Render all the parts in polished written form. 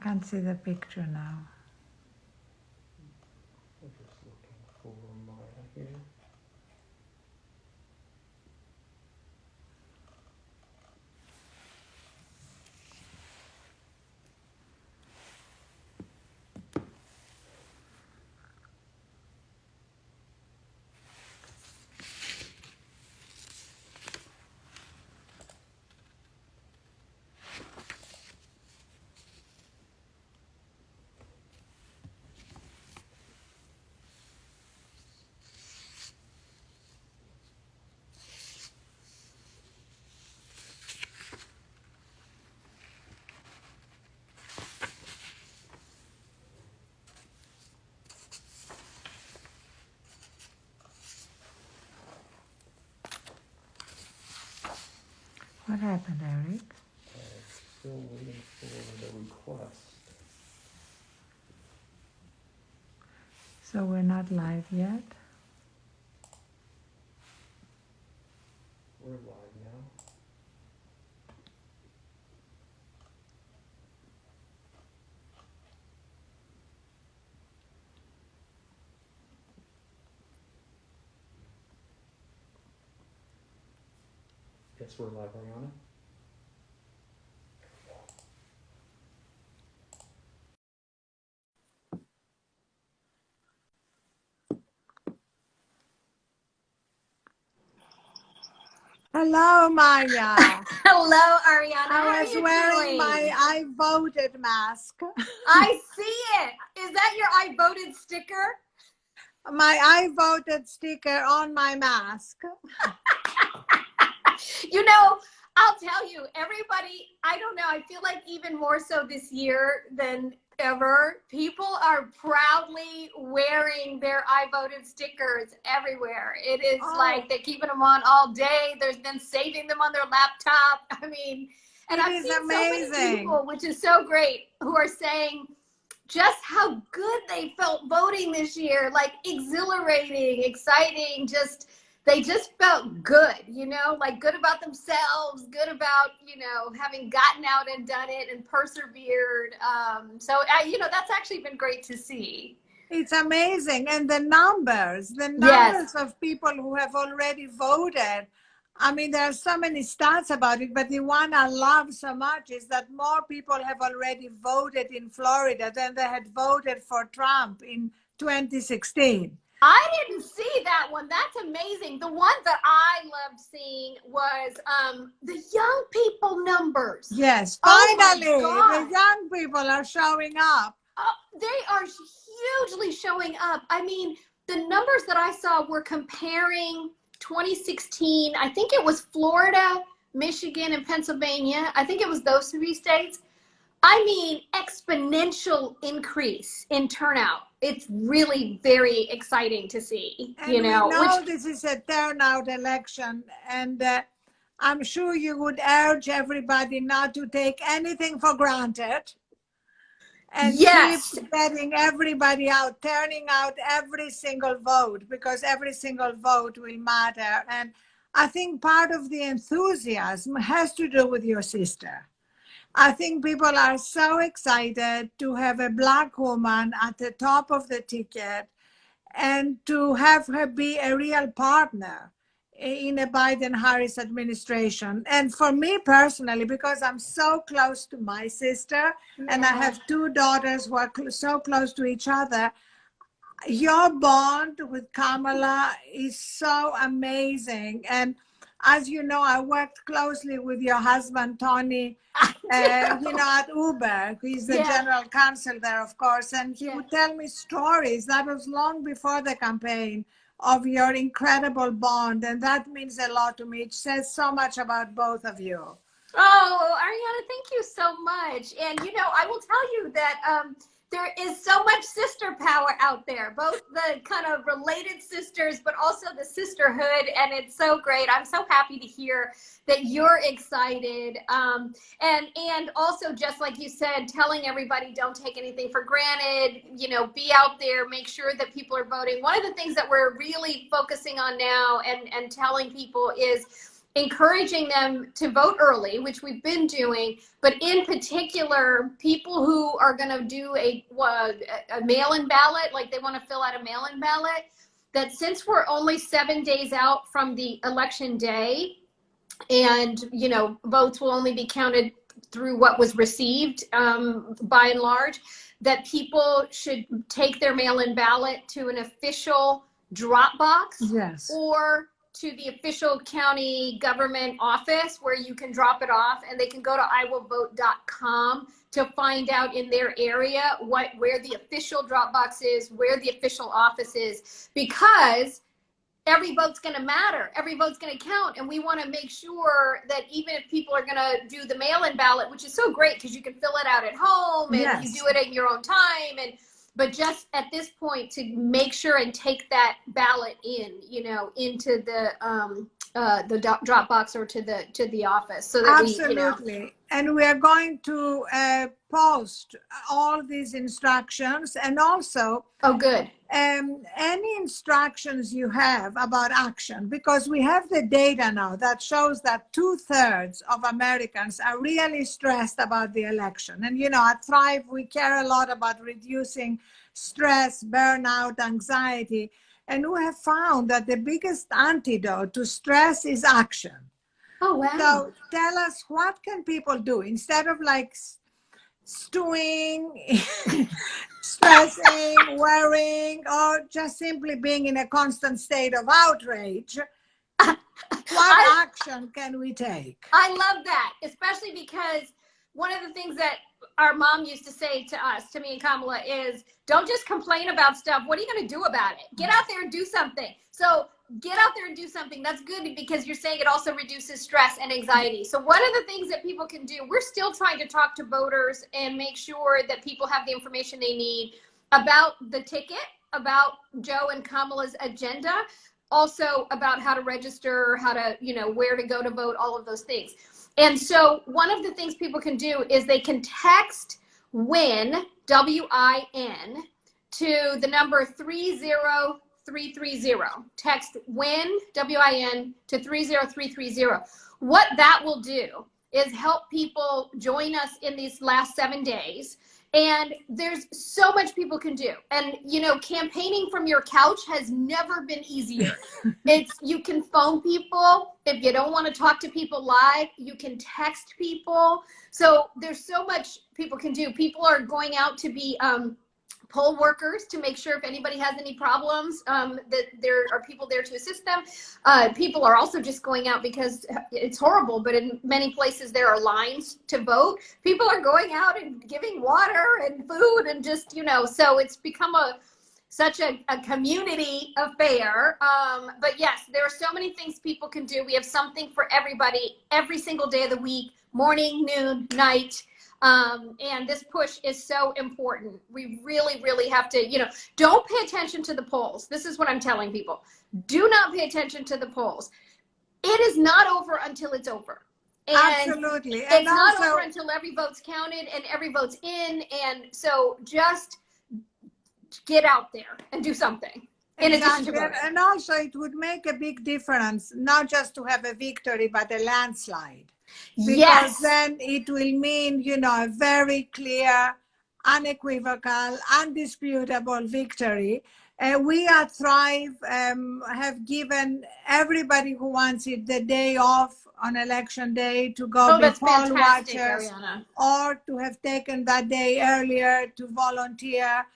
can't see the picture now. I'm just looking for Maya here. What happened, Eric? Still waiting for the request. So we're not live yet? We're live now. Yes, we're live, Ariana. Hello, Maya. Hello, Ariana. I How are was you wearing doing? my I voted mask. I see it. Is that your I voted sticker? My I voted sticker on my mask. You know, I'll tell you, everybody, I don't know, I feel like even more so this year than ever, people are proudly wearing their I voted stickers everywhere. It is like they're keeping them on all day. There's been saving them on their laptop. I mean, and It I've is seen so many amazing. people, which is so great, who are saying just how good they felt voting this year, like exhilarating, exciting, just they just felt good, you know, like good about themselves, good about, you know, having gotten out and done it and persevered. You know, that's actually been great to see. It's amazing. And the numbers Yes. of people who have already voted. I mean, there are so many stats about it, but the one I love so much is that more people have already voted in Florida than they had voted for Trump in 2016. I didn't see that one. That's amazing. The one that I loved seeing was the young people numbers. Yes, Oh my finally, the God. young people are showing up. They are hugely showing up. I mean, the numbers that I saw were comparing 2016, I think it was Florida, Michigan, and Pennsylvania. I think it was those three states. I mean, exponential increase in turnout. It's really very exciting to see, And you we know, know which, this is a turnout election, and I'm sure you would urge everybody not to take anything for granted and keep yes, getting everybody out, turning out every single vote, because every single vote will matter. And I think part of the enthusiasm has to do with your sister. I think people are so excited to have a Black woman at the top of the ticket and to have her be a real partner in a Biden-Harris administration. And for me personally, because I'm so close to my sister and I have two daughters who are so close to each other, your bond with Kamala is so amazing. And as you know, I worked closely with your husband, Tony, at Uber. He's the general counsel there, of course. And he would tell me stories. That was long before the campaign, of your incredible bond. And that means a lot to me. It says so much about both of you. Oh, Ariana, thank you so much. And, you know, I will tell you that there is so much sister power out there, both the kind of related sisters, but also the sisterhood. And it's so great. I'm so happy to hear that you're excited. And also, just like you said, telling everybody don't take anything for granted, you know, be out there, make sure that people are voting. One of the things that we're really focusing on now and telling people is, encouraging them to vote early, which we've been doing, but in particular, people who are going to do a mail-in ballot, like they want to fill out a mail-in ballot, that since we're only 7 days out from the election day, and, you know, votes will only be counted through what was received by and large, that people should take their mail-in ballot to an official drop box, Yes. or to the official county government office where you can drop it off, and they can go to iwillvote.com to find out in their area where the official drop box is, where the official office is, because every vote's going to matter. Every vote's going to count. And we want to make sure that even if people are going to do the mail-in ballot, which is so great because you can fill it out at home and Yes. you do it at your own time. But just at this point, to make sure and take that ballot in, you know, into the drop box or to the office, so that Absolutely. we, you know. And we are going to post all these instructions, and also Oh, good. any instructions you have about action, because we have the data now that shows that 2/3 of Americans are really stressed about the election. And, you know, at Thrive, we care a lot about reducing stress, burnout, anxiety. And we have found that the biggest antidote to stress is action. Oh, wow. So tell us, what can people do instead of like stewing, stressing, worrying, or just simply being in a constant state of outrage? What action can we take? I love that, especially because one of the things that our mom used to say to us, to me and Kamala, is don't just complain about stuff. What are you going to do about it? Get out there and do something. So get out there and do something. That's good, because you're saying it also reduces stress and anxiety. So one of the things that people can do, we're still trying to talk to voters and make sure that people have the information they need about the ticket, about Joe and Kamala's agenda, also about how to register, how to, you know, where to go to vote, all of those things. And so one of the things people can do is they can text WIN, W-I-N, to the number 30330. Text WIN, W-I-N, to 30330. What that will do is help people join us in these last 7 days. And there's so much people can do. And, you know, campaigning from your couch has never been easier. You can phone people. If you don't want to talk to people live, you can text people. So there's so much people can do. People are going out to be poll workers to make sure if anybody has any problems, that there are people there to assist them. People are also just going out because it's horrible, but in many places there are lines to vote. People are going out and giving water and food and just, you know, so it's become such a community affair. But yes, there are so many things people can do. We have something for everybody every single day of the week, morning, noon, night. And this push is so important. We really, really have to, you know, don't pay attention to the polls. This is what I'm telling people. Do not pay attention to the polls. It is not over until it's over. And absolutely. It's and not also, over until every vote's counted and every vote's in. And so just get out there and do something. exactly. And also it would make a big difference, not just to have a victory, but a landslide. Because yes. then it will mean, you know, a very clear, unequivocal, undisputable victory. We at Thrive have given everybody who wants it the day off on election day to go be poll watchers, Ariana. or to have taken that day earlier to volunteer.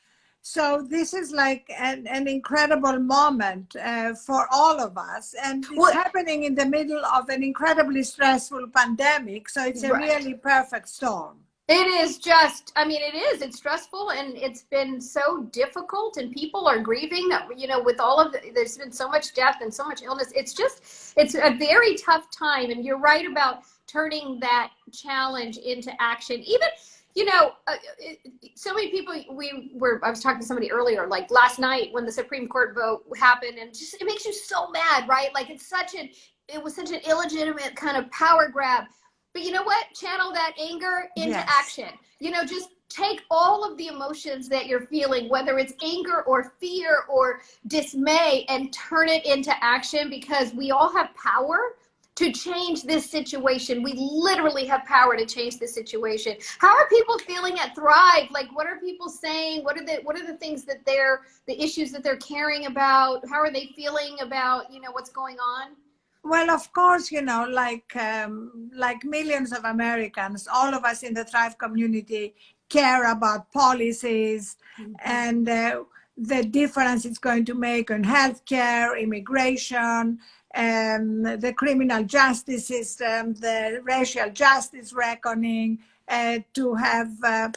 So this is like an incredible moment for all of us. And it's happening in the middle of an incredibly stressful pandemic. So it's a really perfect storm. It is just, I mean, it is. It's stressful and it's been so difficult, and people are grieving, you know, with all of there's been so much death and so much illness. It's a very tough time. And you're right about turning that challenge into action. Even, you know, so many people, I was talking to somebody earlier, like last night when the Supreme Court vote happened, and just, it makes you so mad, right? Like it was such an illegitimate kind of power grab. But you know what? Channel that anger into action. You know, just take all of the emotions that you're feeling, whether it's anger or fear or dismay, and turn it into action, because we all have power to to change this situation. We literally have power to change this situation. How are people feeling at Thrive? Like, what are people saying? What are the things that the issues that they're caring about? How are they feeling about, what's going on? Well, of course, like millions of Americans, all of us in the Thrive community care about policies and the difference it's going to make on healthcare, immigration, the criminal justice system, the racial justice reckoning, to have the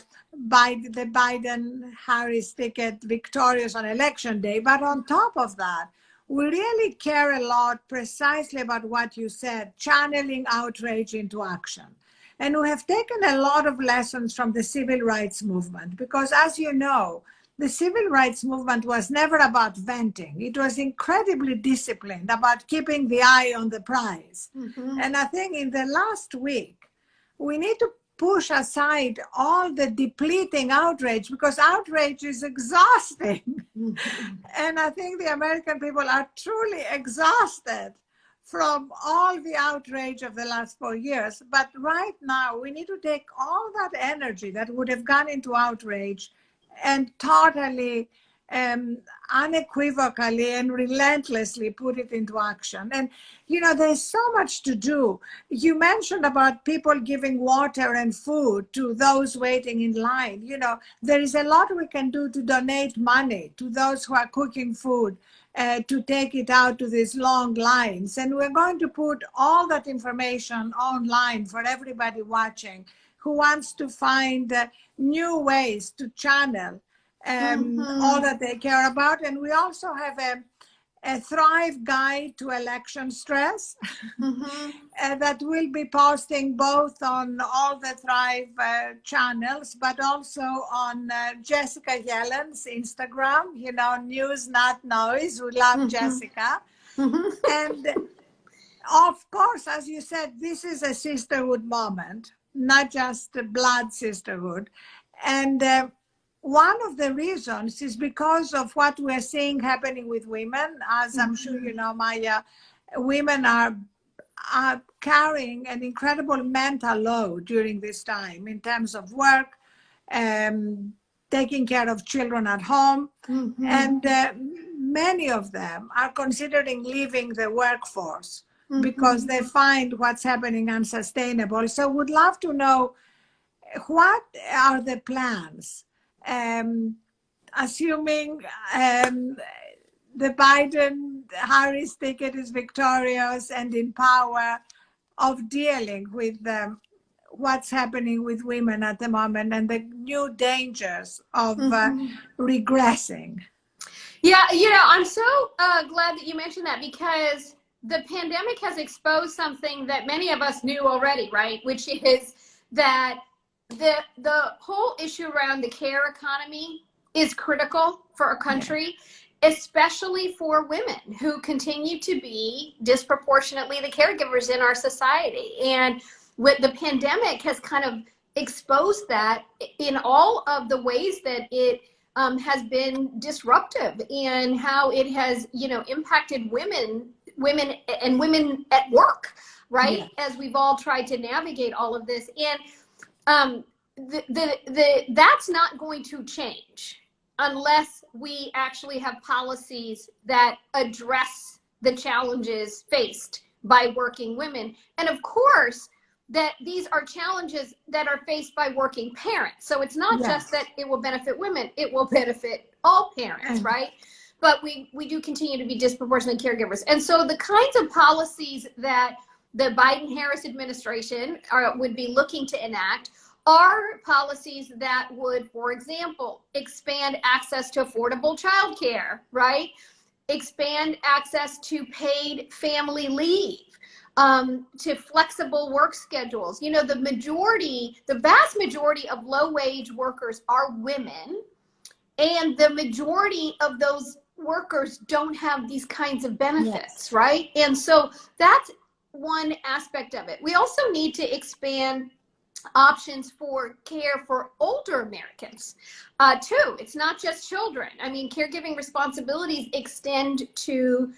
Biden-Harris ticket victorious on election day. But on top of that, we really care a lot precisely about what you said, channeling outrage into action. And we have taken a lot of lessons from the civil rights movement, because as you know, the civil rights movement was never about venting. It was incredibly disciplined about keeping the eye on the prize. And I think in the last week, we need to push aside all the depleting outrage, because outrage is exhausting. And I think the American people are truly exhausted from all the outrage of the last 4 years. But right now, we need to take all that energy that would have gone into outrage and totally, unequivocally and relentlessly put it into action. And, there's so much to do. You mentioned about people giving water and food to those waiting in line. There is a lot we can do to donate money to those who are cooking food, to take it out to these long lines. And we're going to put all that information online for everybody watching who wants to find new ways to channel all that they care about. And we also have a Thrive guide to election stress that we'll be posting both on all the Thrive channels, but also on Jessica Yellen's Instagram, news, not noise. We love Jessica. And of course, as you said, this is a sisterhood moment, not just a blood sisterhood. And one of the reasons is because of what we're seeing happening with women. As I'm sure you know, Maya, women are carrying an incredible mental load during this time in terms of work, taking care of children at home. And many of them are considering leaving the workforce because they find what's happening unsustainable. So would love to know, what are the plans? Assuming the Biden-Harris ticket is victorious and in power, of dealing with what's happening with women at the moment and the new dangers of regressing. Yeah, I'm so glad that you mentioned that, because the pandemic has exposed something that many of us knew already, right? Which is that the whole issue around the care economy is critical for our country, especially for women who continue to be disproportionately the caregivers in our society. And with the pandemic has kind of exposed that in all of the ways that it has been disruptive, and how it has, impacted women and women at work, right? As we've all tried to navigate all of this. And that's not going to change unless we actually have policies that address the challenges faced by working women. And of course, that these are challenges that are faced by working parents. So it's not just that it will benefit women, it will benefit all parents, right? But we do continue to be disproportionate caregivers. And so the kinds of policies that the Biden-Harris administration would be looking to enact are policies that would, for example, expand access to affordable childcare, right? Expand access to paid family leave, to flexible work schedules. The vast majority of low-wage workers are women, and the majority of those workers don't have these kinds of benefits, right? And so that's one aspect of it. We also need to expand options for care for older Americans too. It's not just children. I mean, caregiving responsibilities extend to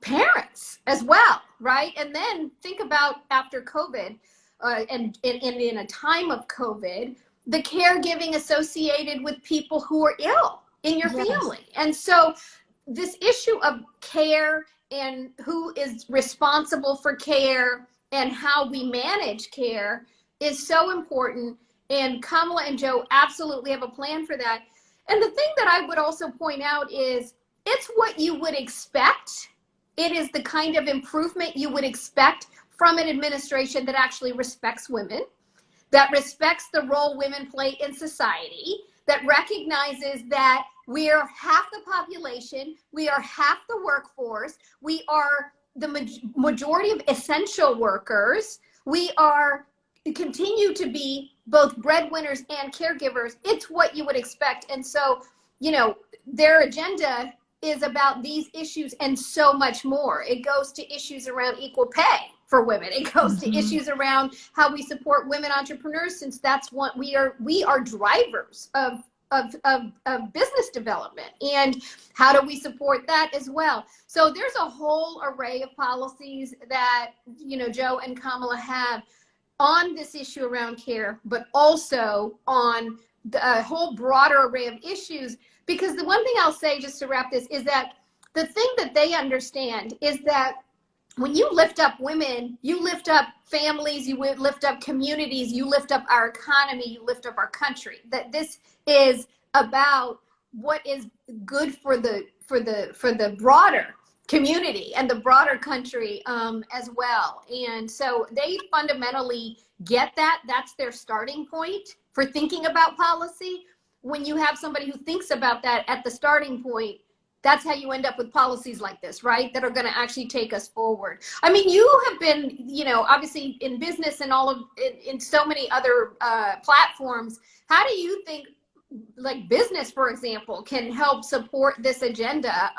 parents as well, right? And then think about after COVID, and in a time of COVID, the caregiving associated with people who are ill in your Yes. family. And so this issue of care and who is responsible for care and how we manage care is so important. And Kamala and Joe absolutely have a plan for that. And the thing that I would also point out is it's what you would expect. It is the kind of improvement you would expect from an administration that actually respects women, that respects the role women play in society, that recognizes that we are half the population, we are half the workforce, we are the majority of essential workers, we continue to be both breadwinners and caregivers. It's what you would expect. And so, their agenda is about these issues and so much more. It goes to issues around equal pay for women. It goes to issues around how we support women entrepreneurs, since that's what we are drivers of business development, and how do we support that as well. So there's a whole array of policies that Joe and Kamala have on this issue around care, but also on the whole broader array of issues. Because the one thing I'll say, just to wrap this, is that the thing that they understand is that when you lift up women, you lift up families, you lift up communities, you lift up our economy, you lift up our country. That this is about what is good for the broader community and the broader country as well. And so they fundamentally get that. That's their starting point for thinking about policy. When you have somebody who thinks about that at the starting point, that's how you end up with policies like this, right? That are going to actually take us forward. I mean, you have been, obviously in business and in so many other platforms. How do you think, like business, for example, can help support this agenda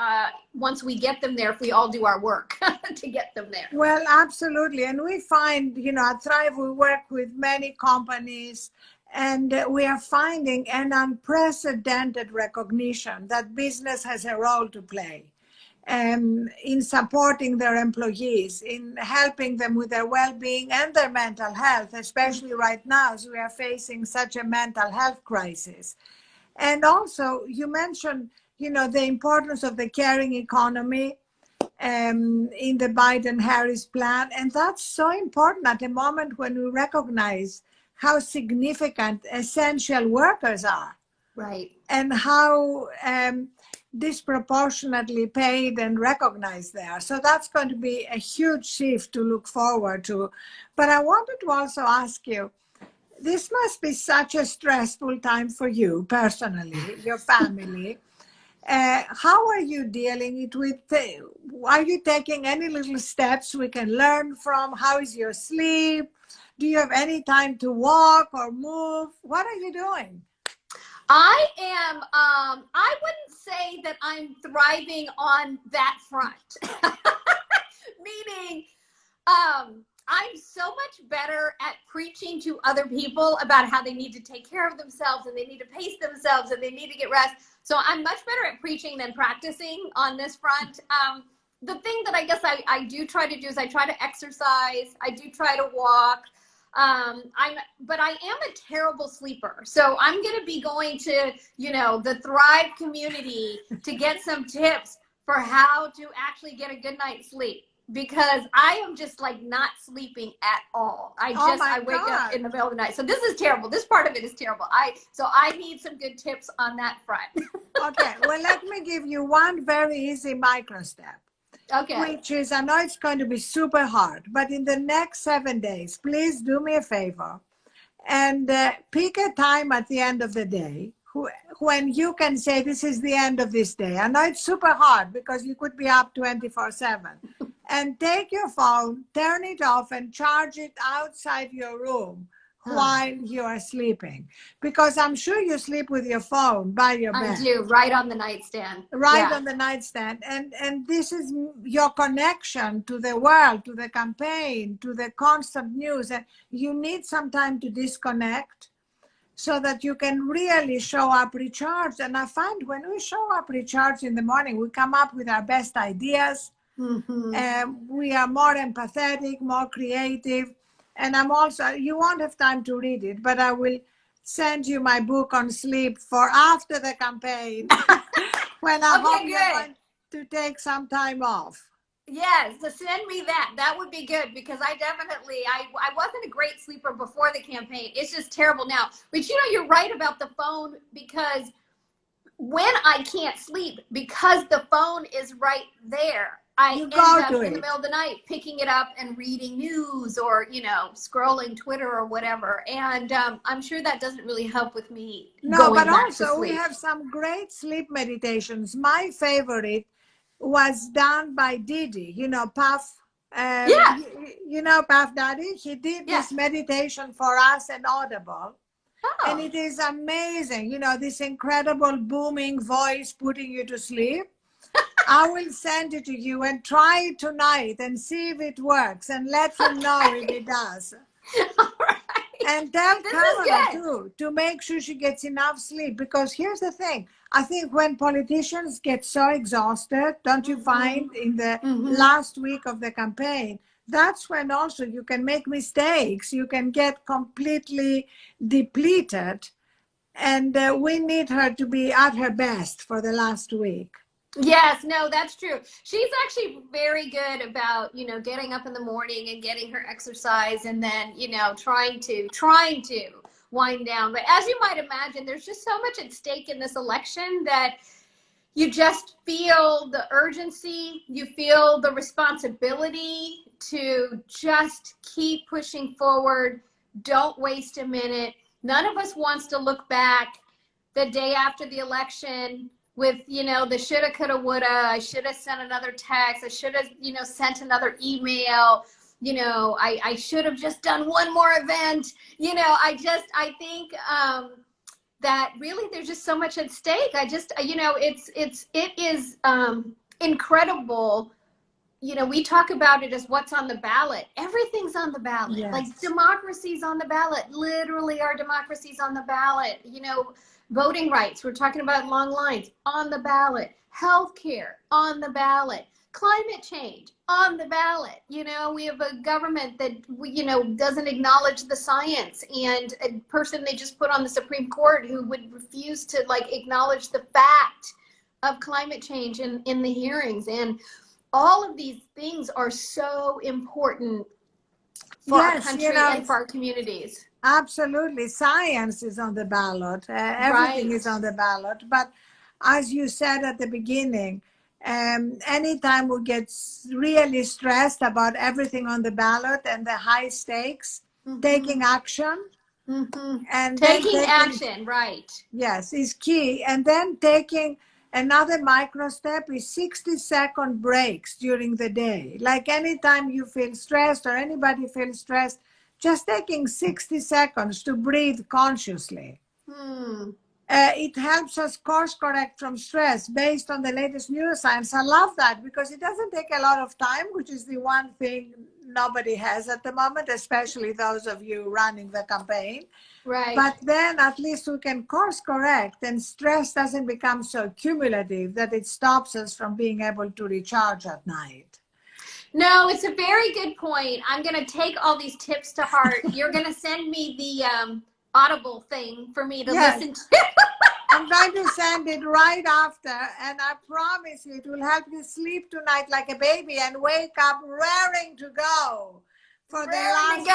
once we get them there, if we all do our work to get them there? Well, absolutely. And we find, at Thrive, we work with many companies, and we are finding an unprecedented recognition that business has a role to play in supporting their employees, in helping them with their well-being and their mental health, especially right now as we are facing such a mental health crisis. And also, you mentioned, the importance of the caring economy in the Biden-Harris plan. And that's so important at a moment when we recognize how significant essential workers are. Right. And how disproportionately paid and recognized they are. So that's going to be a huge shift to look forward to. But I wanted to also ask you, this must be such a stressful time for you personally, your family. How are you dealing it with? Are you taking any little steps we can learn from? How is your sleep? Do you have any time to walk or move? What are you doing? I am, I wouldn't say that I'm thriving on that front. Meaning, I'm so much better at preaching to other people about how they need to take care of themselves and they need to pace themselves and they need to get rest. So I'm much better at preaching than practicing on this front. The thing that I guess I do try to do is I try to exercise. I do try to walk. But I am a terrible sleeper. So I'm going to be going to, the Thrive community to get some tips for how to actually get a good night's sleep, because I am just like not sleeping at all. I wake up in the middle of the night. So this is terrible. This part of it is terrible. So I need some good tips on that front. Okay. Well, let me give you one very easy micro step. Okay. Which is, I know it's going to be super hard, but in the next 7 days, please do me a favor and pick a time at the end of the day when you can say, this is the end of this day. I know it's super hard because you could be up 24/7. And take your phone, turn it off and charge it outside your room while you are sleeping. Because I'm sure you sleep with your phone by your bed. I do, right on the nightstand. Right on the nightstand. And this is your connection to the world, to the campaign, to the constant news. And you need some time to disconnect so that you can really show up recharged. And I find when we show up recharged in the morning, we come up with our best ideas. We are more empathetic, more creative. And I'm also, you won't have time to read it, but I will send you my book on sleep for after the campaign when I hope you're going to take some time off. Yes, so send me that. That would be good, because I definitely, I wasn't a great sleeper before the campaign. It's just terrible now. But you know, you're right about the phone, because when I can't sleep, because the phone is right there, I end up in the middle of the night picking it up and reading news, or, you know, scrolling Twitter or whatever. And I'm sure that doesn't really help with me going back to sleep. No, but also we have some great sleep meditations. My favorite was done by Didi, you know, Puff. You know Puff Daddy? He did this meditation for us in Audible. And it is amazing, you know, this incredible booming voice putting you to sleep. I will send it to you, and try it tonight and see if it works, and let him know if it does. All right. And tell Kamala too, to make sure she gets enough sleep, because here's the thing. I think when politicians get so exhausted, don't you find in the last week of the campaign, that's when also you can make mistakes. You can get completely depleted. And we need her to be at her best for the last week. Yes, no, that's true. She's actually very good about, you know, getting up in the morning and getting her exercise, and then, you know, trying to wind down. But as you might imagine, there's just so much at stake in this election that you just feel the urgency, you feel the responsibility to just keep pushing forward. Don't waste a minute. None of us wants to look back the day after the election with, you know, the shoulda, coulda, woulda. I should have sent another text. I should have, you know, sent another email. You know, I should have just done one more event. You know, I think that really there's just so much at stake. You know, it is incredible. You know, we talk about it as what's on the ballot. Everything's on the ballot. Yes. Like, democracy's on the ballot. Literally, our democracy's on the ballot. You know, voting rights, we're talking about long lines, on the ballot. Healthcare, on the ballot. Climate change, on the ballot. You know, we have a government that, you know, doesn't acknowledge the science, and a person they just put on the Supreme Court who would refuse to, like, acknowledge the fact of climate change in the hearings. And all of these things are so important for our country, you know, and for our communities. Absolutely. Science is on the ballot. Everything is on the ballot. But as you said at the beginning, anytime we get really stressed about everything on the ballot and the high stakes, taking action. And taking action, right. Yes, is key. And then taking another micro step is 60-second breaks during the day. Like, anytime you feel stressed or anybody feels stressed, just taking 60 seconds to breathe consciously. It helps us course correct from stress based on the latest neuroscience. I love that, because it doesn't take a lot of time, which is the one thing nobody has at the moment, especially those of you running the campaign. Right. But then at least we can course correct, and stress doesn't become so cumulative that it stops us from being able to recharge at night. No, it's a very good point. I'm going to take all these tips to heart. You're going to send me the Audible thing for me to listen to. I'm going to send it right after, and I promise you it will help you sleep tonight like a baby and wake up raring to go for the last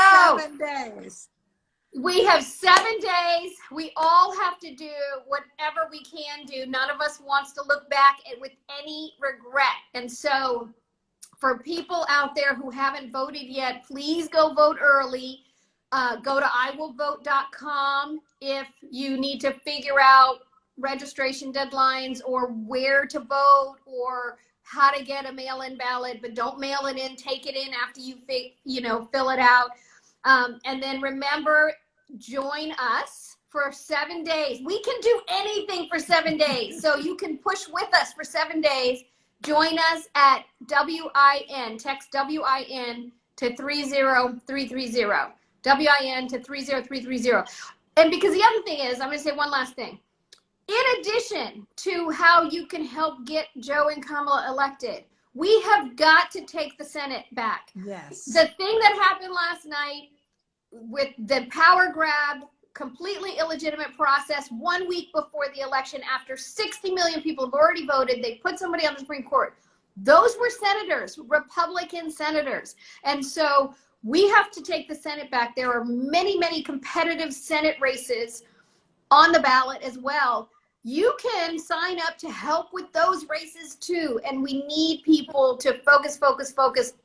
7 days. We have 7 days. We all have to do whatever we can do. None of us wants to look back with any regret. And so for people out there who haven't voted yet, please go vote early. Go to iwillvote.com if you need to figure out registration deadlines or where to vote or how to get a mail-in ballot, but don't mail it in. Take it in after you fill it out. And then remember, join us for 7 days. We can do anything for 7 days. So you can push with us for 7 days. Join us at WIN. Text WIN to 30330. WIN to 30330. And because the other thing is, I'm going to say one last thing. In addition to how you can help get Joe and Kamala elected, We have got to take the Senate back. Yes. The thing that happened last night with the power grab, completely illegitimate process 1 week before the election, after 60 million people have already voted, they put somebody on the Supreme Court. Those were senators, Republican senators. And so we have to take the Senate back. There are many, many competitive Senate races on the ballot as well. You can sign up to help with those races too. And we need people to focus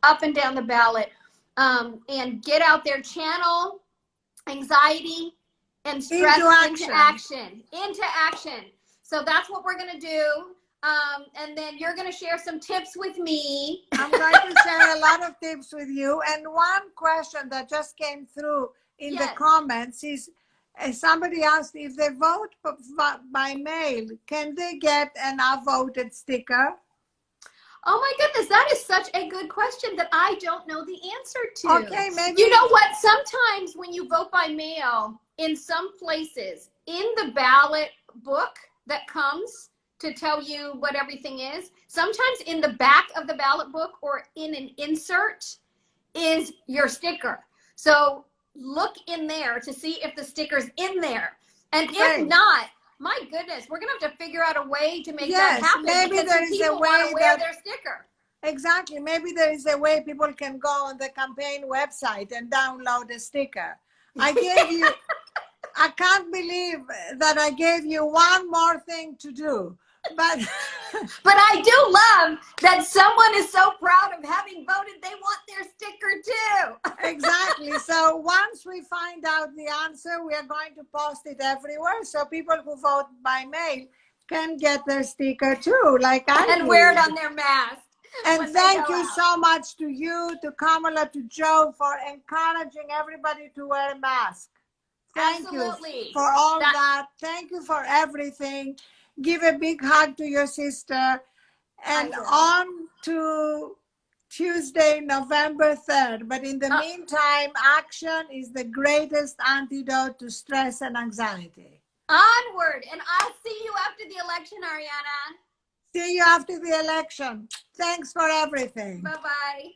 up and down the ballot, and get out there, channel anxiety and stress into action. So that's what we're going to do. And then you're going to share some tips with me. I'm going to share a lot of tips with you. And one question that just came through in the comments is, somebody asked, if they vote by mail, can they get an "I voted" sticker? Oh my goodness, that is such a good question that I don't know the answer to. Okay, maybe. You know what? Sometimes when you vote by mail, in some places, in the ballot book that comes to tell you what everything is, sometimes in the back of the ballot book or in an insert is your sticker. So look in there to see if the sticker's in there. And if not, my goodness, we're going to have to figure out a way to make that happen. Maybe there is a way to wear their sticker. Exactly. Maybe there is a way people can go on the campaign website and download a sticker. I gave you, I can't believe that I gave you one more thing to do. But I do love that someone is so proud of having voted, they want their sticker too. Exactly. So once we find out the answer, we are going to post it everywhere. So people who vote by mail can get their sticker too, like I did. And wear it on their mask. And thank you so much to you, to Kamala, to Joe for encouraging everybody to wear a mask. Thank you for all that. Thank you for everything. Give a big hug to your sister. And on to Tuesday, November 3rd. But in the meantime, action is the greatest antidote to stress and anxiety. Onward. And I'll see you after the election, Ariana. See you after the election. Thanks for everything. Bye-bye.